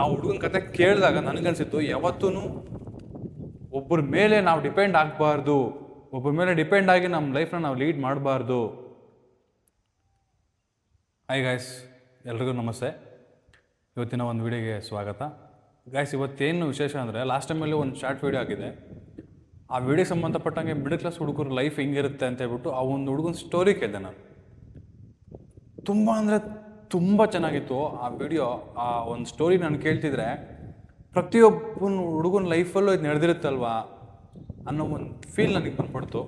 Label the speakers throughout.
Speaker 1: ಆ ಹುಡುಗನ ಕತೆ ಕೇಳಿದಾಗ ನನಗನ್ಸಿತ್ತು, ಯಾವತ್ತೂ ಒಬ್ಬರ ಮೇಲೆ ನಾವು ಡಿಪೆಂಡ್ ಆಗಬಾರ್ದು, ಒಬ್ಬರ ಮೇಲೆ ಡಿಪೆಂಡ್ ಆಗಿ ನಮ್ಮ ಲೈಫ್ನ ನಾವು ಲೀಡ್ ಮಾಡಬಾರ್ದು. ಹಾಯ್ ಗಾಯ್ಸ್, ಎಲ್ರಿಗೂ ನಮಸ್ತೆ. ಇವತ್ತಿನ ಒಂದು ವಿಡಿಯೋಗೆ ಸ್ವಾಗತ. ಗಾಯ್ಸ್, ಇವತ್ತೇನು ವಿಶೇಷ ಅಂದರೆ, ಲಾಸ್ಟ್ ಟೈಮಲ್ಲಿ ಒಂದು ಶಾರ್ಟ್ ವಿಡಿಯೋ ಆಗಿದೆ. ಆ ವಿಡಿಯೋಗೆ ಸಂಬಂಧಪಟ್ಟಂಗೆ ಮಿಡಲ್ ಕ್ಲಾಸ್ ಹುಡುಗರು ಲೈಫ್ ಹೆಂಗಿರುತ್ತೆ ಅಂತ ಹೇಳ್ಬಿಟ್ಟು ಆ ಒಂದು ಹುಡುಗನ ಸ್ಟೋರಿ ಕೇಳಿದೆ ನಾನು. ತುಂಬ ಅಂದರೆ ತುಂಬ ಚೆನ್ನಾಗಿತ್ತು ಆ ವಿಡಿಯೋ. ಆ ಒಂದು ಸ್ಟೋರಿ ನಾನು ಕೇಳ್ತಿದ್ರೆ ಪ್ರತಿಯೊಬ್ಬನ ಹುಡುಗನ ಲೈಫಲ್ಲೂ ಇದು ನಡೆದಿರುತ್ತಲ್ವಾ ಅನ್ನೋ ಒಂದು ಫೀಲ್ ನನಗೆ ಬಂದ್ಬಿಡ್ತು.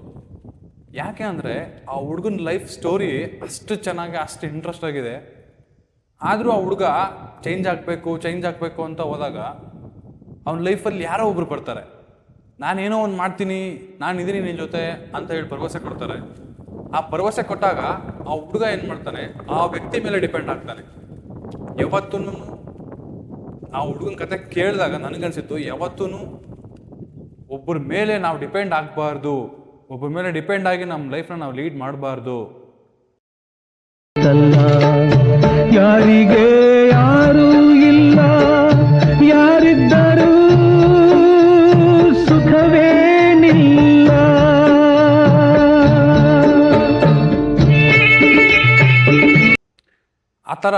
Speaker 1: ಯಾಕೆ ಅಂದರೆ ಆ ಹುಡುಗನ ಲೈಫ್ ಸ್ಟೋರಿ ಅಷ್ಟು ಚೆನ್ನಾಗಿ, ಅಷ್ಟು ಇಂಟ್ರೆಸ್ಟ್ ಆಗಿದೆ. ಆದರೂ ಆ ಹುಡುಗ ಚೇಂಜ್ ಆಗಬೇಕು ಅಂತ ಹೋದಾಗ ಅವನ ಲೈಫಲ್ಲಿ ಯಾರೋ ಒಬ್ರು ಬರ್ತಾರೆ, ನಾನೇನೋ ಒಂದು ಮಾಡ್ತೀನಿ, ನಾನು ಇದೀನಿ ನಿನ್ನ ಜೊತೆ ಅಂತ ಹೇಳಿ ಭರವಸೆ ಕೊಡ್ತಾರೆ. ಆ ಭರವಸೆ ಕೊಟ್ಟಾಗ ಆ ಹುಡುಗ ಏನು ಮಾಡ್ತಾನೆ, ಆ ವ್ಯಕ್ತಿ ಮೇಲೆ ಡಿಪೆಂಡ್ ಆಗ್ತಾನೆ. ಯಾವತ್ತೂ ಆ ಹುಡುಗನ ಕತೆ ಕೇಳಿದಾಗ ನನಗನ್ಸಿತ್ತು, ಯಾವತ್ತೂ ಒಬ್ಬರ ಮೇಲೆ ನಾವು ಡಿಪೆಂಡ್ ಆಗಬಾರ್ದು, ಒಬ್ಬರ ಮೇಲೆ ಡಿಪೆಂಡ್ ಆಗಿ ನಮ್ಮ ಲೈಫ್ನ ನಾವು ಲೀಡ್ ಮಾಡಬಾರ್ದು.
Speaker 2: ಯಾರಿಗೆ ಯಾರು ಇಲ್ಲ, ಯಾರಿದ್ದರೂ ಸುಖವೇನಿಲ್ಲ.
Speaker 1: ಆ ಥರ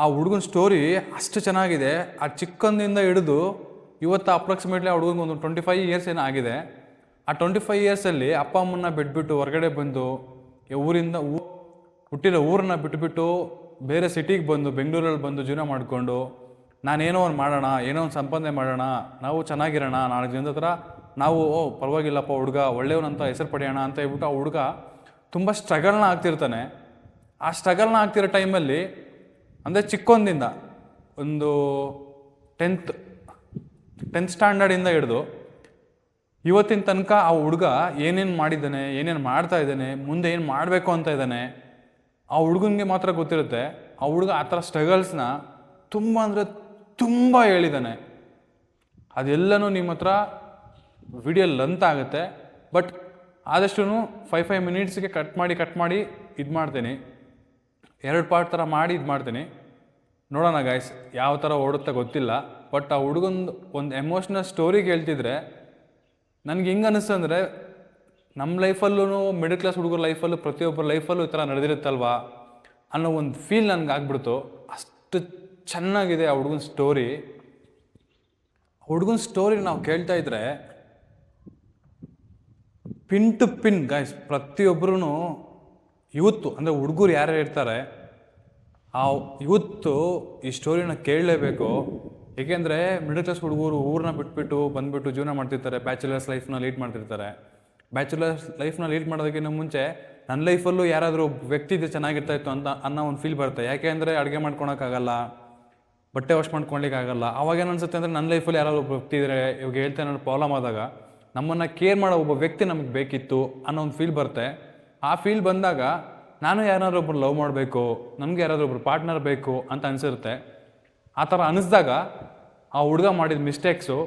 Speaker 1: ಆ ಹುಡುಗನ ಸ್ಟೋರಿ ಅಷ್ಟು ಚೆನ್ನಾಗಿದೆ. ಆ ಚಿಕ್ಕಂದಿಂದ ಹಿಡಿದು ಇವತ್ತು ಅಪ್ರಾಕ್ಸಿಮೇಟ್ಲಿ ಆ ಹುಡುಗನಿಗೆ ಒಂದು 25 ಇಯರ್ಸ್ ಏನೋ ಆಗಿದೆ. ಆ 25 ಇಯರ್ಸಲ್ಲಿ ಅಪ್ಪ ಅಮ್ಮನ್ನ ಬಿಟ್ಬಿಟ್ಟು ಹೊರಗಡೆ ಬಂದು, ಊರಿಂದ ಹುಟ್ಟಿರೋ ಊರನ್ನ ಬಿಟ್ಬಿಟ್ಟು ಬೇರೆ ಸಿಟಿಗೆ ಬಂದು, ಬೆಂಗಳೂರಲ್ಲಿ ಬಂದು ಜೀವನ ಮಾಡಿಕೊಂಡು, ನಾನೇನೋ ಒಂದು ಮಾಡೋಣ, ಏನೋ ಒಂದು ಸಂಪಾದನೆ ಮಾಡೋಣ, ನಾವು ಚೆನ್ನಾಗಿರೋಣ, 4 ಜನದ ಹತ್ರ ನಾವು ಪರವಾಗಿಲ್ಲಪ್ಪ ಹುಡುಗ ಒಳ್ಳೆಯವನಂತ ಹೆಸರು ಪಡೆಯೋಣ ಅಂತ ಹೇಳ್ಬಿಟ್ಟು ಆ ಹುಡುಗ ತುಂಬ ಸ್ಟ್ರಗಲ್ನ ಆಗ್ತಿರ್ತಾನೆ. ಆ ಸ್ಟ್ರಗಲ್ನ ಆಗ್ತಿರೋ ಟೈಮಲ್ಲಿ, ಅಂದರೆ ಚಿಕ್ಕೊಂದಿಂದ ಒಂದು 10th ಸ್ಟ್ಯಾಂಡರ್ಡಿಂದ ಹಿಡಿದು ಇವತ್ತಿನ ತನಕ ಆ ಹುಡುಗ ಏನೇನು ಮಾಡಿದ್ದಾನೆ, ಏನೇನು ಮಾಡ್ತಾ ಇದ್ದಾನೆ, ಮುಂದೆ ಏನು ಮಾಡಬೇಕು ಅಂತ ಇದ್ದಾನೆ, ಆ ಹುಡುಗನಿಗೆ ಮಾತ್ರ ಗೊತ್ತಿರುತ್ತೆ. ಆ ಹುಡುಗ ಆ ಥರ ಸ್ಟ್ರಗಲ್ಸ್ನ ತುಂಬ ಅಂದರೆ ತುಂಬ ಹೇಳಿದ್ದಾನೆ. ಅದೆಲ್ಲನೂ ನಿಮ್ಮ ಹತ್ರ ವಿಡಿಯೋ ಲೆಂತ್ ಆಗುತ್ತೆ, ಬಟ್ ಆದಷ್ಟು 5 ಮಿನಿಟ್ಸ್ಗೆ ಕಟ್ ಮಾಡಿ ಇದು ಮಾಡ್ತೀನಿ, 2 ಪಾರ್ಟ್ ಥರ ಮಾಡಿ ಇದು ಮಾಡ್ತೀನಿ. ನೋಡೋಣ ಗಾಯ್ಸ್ ಯಾವ ಥರ ಓಡುತ್ತೆ ಗೊತ್ತಿಲ್ಲ. ಬಟ್ ಆ ಹುಡುಗಂದು ಒಂದು ಎಮೋಷ್ನಲ್ ಸ್ಟೋರಿ ಕೇಳ್ತಿದ್ರೆ ನನಗೆ ಹೆಂಗೆ ಅನ್ನಿಸ್ತು ಅಂದರೆ, ನಮ್ಮ ಲೈಫಲ್ಲೂ, ಮಿಡಲ್ ಕ್ಲಾಸ್ ಹುಡುಗರ ಲೈಫಲ್ಲೂ, ಪ್ರತಿಯೊಬ್ಬರ ಲೈಫಲ್ಲೂ ಈ ಥರ ನಡೆದಿರುತ್ತಲ್ವಾ ಅನ್ನೋ ಒಂದು ಫೀಲ್ ನನಗೆ ಆಗ್ಬಿಡ್ತು. ಅಷ್ಟು ಚೆನ್ನಾಗಿದೆ ಆ ಹುಡುಗನ ಸ್ಟೋರಿ. ಹುಡುಗನ ಸ್ಟೋರಿ ನಾವು ಕೇಳ್ತಾ ಇದ್ರೆ ಪಿನ್ ಟು ಪಿನ್ ಗಾಯ್ಸ್, ಪ್ರತಿಯೊಬ್ಬರೂ ಯೂತ್ತು ಅಂದರೆ ಹುಡುಗರು ಯಾರ್ಯಾರು ಇರ್ತಾರೆ ಆ ಯೂತ್ತು ಈ ಸ್ಟೋರಿನ ಕೇಳಲೇಬೇಕು. ಏಕೆಂದರೆ ಮಿಡಲ್ ಕ್ಲಾಸ್ ಹುಡುಗರು ಊರನ್ನ ಬಿಟ್ಬಿಟ್ಟು ಬಂದುಬಿಟ್ಟು ಜೀವನ ಮಾಡ್ತಿರ್ತಾರೆ, ಬ್ಯಾಚುಲರ್ಸ್ ಲೈಫ್ನ ಲೀಡ್ ಮಾಡ್ತಿರ್ತಾರೆ. ಬ್ಯಾಚುಲರ್ಸ್ ಲೈಫ್ನ ಲೀಡ್ ಮಾಡೋದಕ್ಕಿಂತ ಮುಂಚೆ ನನ್ನ ಲೈಫಲ್ಲೂ ಯಾರಾದರೂ ವ್ಯಕ್ತಿ ಇದೆ ಚೆನ್ನಾಗಿರ್ತಾಯಿತ್ತು ಅನ್ನೋ ಒಂದು ಫೀಲ್ ಬರುತ್ತೆ. ಯಾಕೆ ಅಂದರೆ ಅಡುಗೆ ಮಾಡ್ಕೊಳಕ್ಕಾಗಲ್ಲ, ಬಟ್ಟೆ ವಾಶ್ ಮಾಡ್ಕೊಳ್ಲಿಕ್ಕಾಗಲ್ಲ. ಅವಾಗ ಏನು ಅನ್ಸುತ್ತೆ ಅಂದರೆ, ನನ್ನ ಲೈಫಲ್ಲಿ ಯಾರಾದರೂ ಒಬ್ಬ ವ್ಯಕ್ತಿ ಇದ್ದರೆ, ಇವಾಗ ಹೇಳ್ತಾ ಏನಾದ್ರು ಪ್ರಾಬ್ಲಮ್ ಆದಾಗ ನಮ್ಮನ್ನು ಕೇರ್ ಮಾಡೋ ಒಬ್ಬ ವ್ಯಕ್ತಿ ನಮಗೆ ಬೇಕಿತ್ತು ಅನ್ನೋ ಒಂದು ಫೀಲ್ ಬರುತ್ತೆ. ಆ ಫೀಲ್ ಬಂದಾಗ ನಾನು ಯಾರಾದ್ರೂ ಒಬ್ರು ಲವ್ ಮಾಡಬೇಕು, ನಮಗೆ ಯಾರಾದರೂ ಒಬ್ರು ಪಾರ್ಟ್ನರ್ ಬೇಕು ಅಂತ ಅನಿಸಿರುತ್ತೆ. ಆ ಥರ ಅನ್ನಿಸ್ದಾಗ ಆ ಹುಡುಗ ಮಾಡಿದ ಮಿಸ್ಟೇಕ್ಸು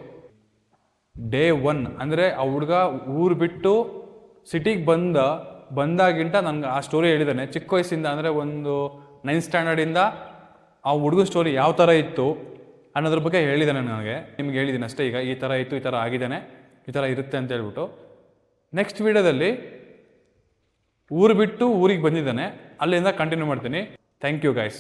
Speaker 1: ಡೇ 1 ಅಂದರೆ ಆ ಹುಡುಗ ಊರು ಬಿಟ್ಟು ಸಿಟಿಗೆ ಬಂದಾಗಿಂತ ನನಗೆ ಆ ಸ್ಟೋರಿ ಹೇಳಿದ್ದಾನೆ. ಚಿಕ್ಕ ವಯಸ್ಸಿಂದ ಅಂದರೆ ಒಂದು 9th ಸ್ಟ್ಯಾಂಡರ್ಡಿಂದ ಆ ಹುಡುಗನ ಸ್ಟೋರಿ ಯಾವ ಥರ ಇತ್ತು ಅನ್ನೋದ್ರ ಬಗ್ಗೆ ಹೇಳಿದ್ದಾನೆ. ನನಗೆ ನಿಮ್ಗೆ ಹೇಳಿದ್ದೀನಿ ಅಷ್ಟೇ. ಈಗ ಈ ಥರ ಇತ್ತು, ಈ ಥರ ಆಗಿದ್ದಾನೆ, ಈ ಥರ ಇರುತ್ತೆ ಅಂತ ಹೇಳ್ಬಿಟ್ಟು. ನೆಕ್ಸ್ಟ್ ವಿಡಿಯೋದಲ್ಲಿ ಊರು ಬಿಟ್ಟು ಊರಿಗೆ ಬಂದಿದ್ದಾನೆ, ಅಲ್ಲಿಂದ ಕಂಟಿನ್ಯೂ ಮಾಡ್ತೀನಿ. Thank you guys.